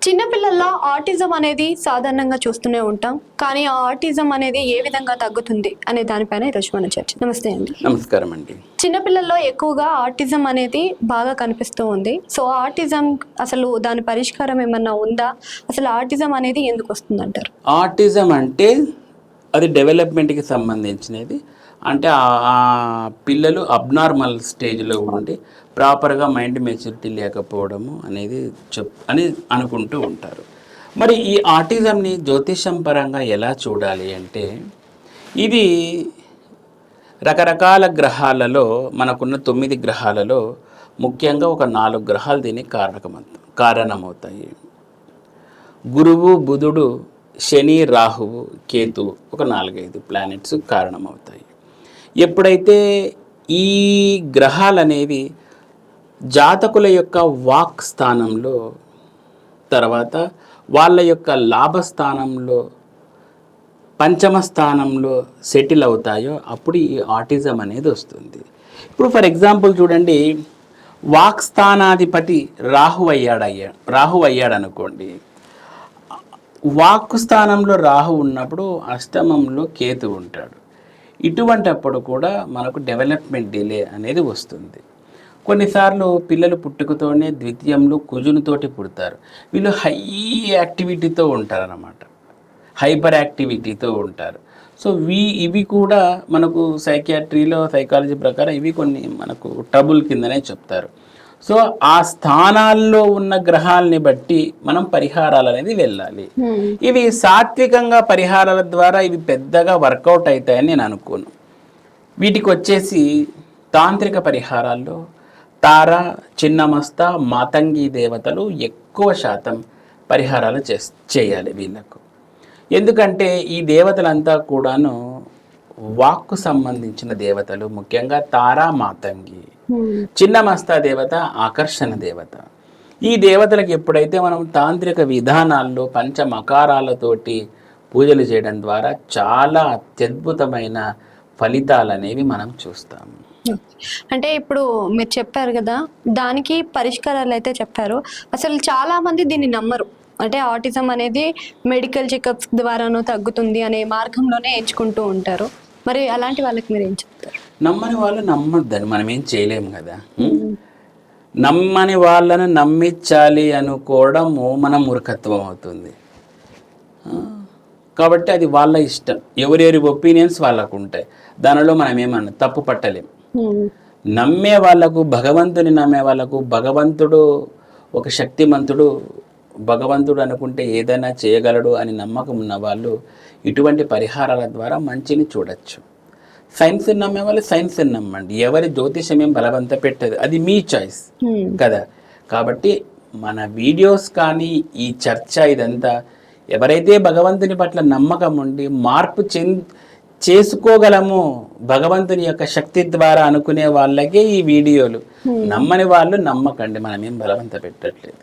చిన్నపిల్లల్లో ఆటిజం అనేది సాధారణంగా చూస్తూనే ఉంటాం. కానీ ఆ ఆటిజం అనేది ఏ విధంగా తగ్గుతుంది అనే దానిపైన ఈరోజు మన చర్చ. నమస్తే అండి. నమస్కారం అండి. చిన్నపిల్లల్లో ఎక్కువగా ఆటిజం అనేది బాగా కనిపిస్తూ ఉంది. సో ఆటిజం అసలు దాని పరిష్కారం ఏమన్నా ఉందా? అసలు ఆటిజం అనేది ఎందుకు వస్తుందంటారు? ఆటిజం అంటే అది డెవలప్మెంట్కి సంబంధించినది. అంటే ఆ పిల్లలు అబ్నార్మల్ స్టేజ్లో ఉండి ప్రాపర్గా మైండ్ మెచ్యూరిటీ లేకపోవడము అనేది అని అనుకుంటూ ఉంటారు. మరి ఈ ఆటిజంని జ్యోతిషం పరంగా ఎలా చూడాలి అంటే, ఇది రకరకాల గ్రహాలలో మనకున్న 9 గ్రహాలలో ముఖ్యంగా ఒక 4 గ్రహాలు దీనికి కారణమవుతాయి. గురువు, బుధుడు, శని, రాహువు, కేతువు ఒక 4-5 ప్లానెట్స్ కారణమవుతాయి. ఎప్పుడైతే ఈ గ్రహాలు అనేవి జాతకుల యొక్క వాక్ స్థానంలో, తర్వాత వాళ్ళ యొక్క లాభస్థానంలో, పంచమ స్థానంలో సెటిల్ అవుతాయో అప్పుడు ఈ ఆటిజం అనేది వస్తుంది. ఇప్పుడు ఫర్ ఎగ్జాంపుల్ చూడండి, వాక్ స్థానాధిపతి రాహు అయ్యాడు అనుకోండి. వాక్కు స్థానంలో రాహు ఉన్నప్పుడు అష్టమంలో కేతు ఉంటాడు. ఇటువంటప్పుడు కూడా మనకు డెవలప్మెంట్ డిలే అనేది వస్తుంది. కొన్నిసార్లు పిల్లలు పుట్టుకతోనే ద్వితీయంలో కుజునితోటి పుడతారు. వీళ్ళు హై యాక్టివిటీతో ఉంటారన్నమాట, హైపర్ యాక్టివిటీతో ఉంటారు. సో ఇవి కూడా మనకు సైకియాట్రీలో, సైకాలజీ ప్రకారం ఇవి కొన్ని మనకు ట్రబుల్ కిందనే చెప్తారు. సో ఆ స్థానాల్లో ఉన్న గ్రహాలని బట్టి మనం పరిహారాలు అనేది వెళ్ళాలి. ఇవి సాత్వికంగా పరిహారాల ద్వారా ఇవి పెద్దగా వర్కౌట్ అవుతాయని నేను అనుకోను. వీటికి వచ్చేసి తాంత్రిక పరిహారాల్లో తార, చిన్నమస్త, మాతంగి దేవతలు ఎక్కువ శాతం పరిహారాలు చేయాలి వీళ్ళకు. ఎందుకంటే ఈ దేవతలంతా కూడాను వాక్కు సంబంధించిన దేవతలు. ముఖ్యంగా తారా, మాతంగి, చిన్నమస్త దేవత ఆకర్షణ దేవత. ఈ దేవతలకు ఎప్పుడైతే మనం తాంత్రిక విధానాల్లో పంచమకారాలతోటి పూజలు చేయడం ద్వారా చాలా అత్యద్భుతమైన ఫలితాలు అనేవి మనం చూస్తాము. అంటే ఇప్పుడు మీరు చెప్పారు కదా, దానికి పరిష్కారాలు అయితే చెప్పారు. అసలు చాలా మంది దీన్ని నమ్మరు. అంటే ఆటిజం అనేది మెడికల్ చెకప్స్ ద్వారానో తగ్గుతుంది అనే మార్గంలోనే ఎంచుకుంటూ ఉంటారు. మరి అలాంటి వాళ్ళకి మీరు ఏం చెప్తారు? నమ్మని వాళ్ళు నమ్మొద్దని మనం ఏం చేయలేము కదా. నమ్మని వాళ్ళను నమ్మించాలి అనుకోవడము మన మూర్ఖత్వం అవుతుంది. కాబట్టి అది వాళ్ళ ఇష్టం, ఎవరెవరి ఒపీనియన్స్ వాళ్ళకు ఉంటాయి. దానిలో మనం ఏమన్నా తప్పు పట్టలేము. నమ్మే వాళ్ళకు, భగవంతుని నమ్మే వాళ్ళకు, భగవంతుడు ఒక శక్తిమంతుడు, భగవంతుడు అనుకుంటే ఏదైనా చేయగలడు అని నమ్మకం ఉన్న వాళ్ళు ఇటువంటి పరిహారాల ద్వారా మంచిని చూడొచ్చు. సైన్స్ నమ్మే వాళ్ళు సైన్స్ నమ్మండి, ఎవరి జ్యోతిషం ఏం బలవంత పెట్టదు, అది మీ చాయిస్ కదా. కాబట్టి మన వీడియోస్ కానీ ఈ చర్చ ఇదంతా ఎవరైతే భగవంతుని పట్ల నమ్మకం ఉండి మార్పు చేసుకోగలము భగవంతుని యొక్క శక్తి ద్వారా అనుకునే వాళ్ళకే ఈ వీడియోలు. నమ్మని వాళ్ళు నమ్మకండి, మనం ఏం బలవంత పెట్టట్లేదు.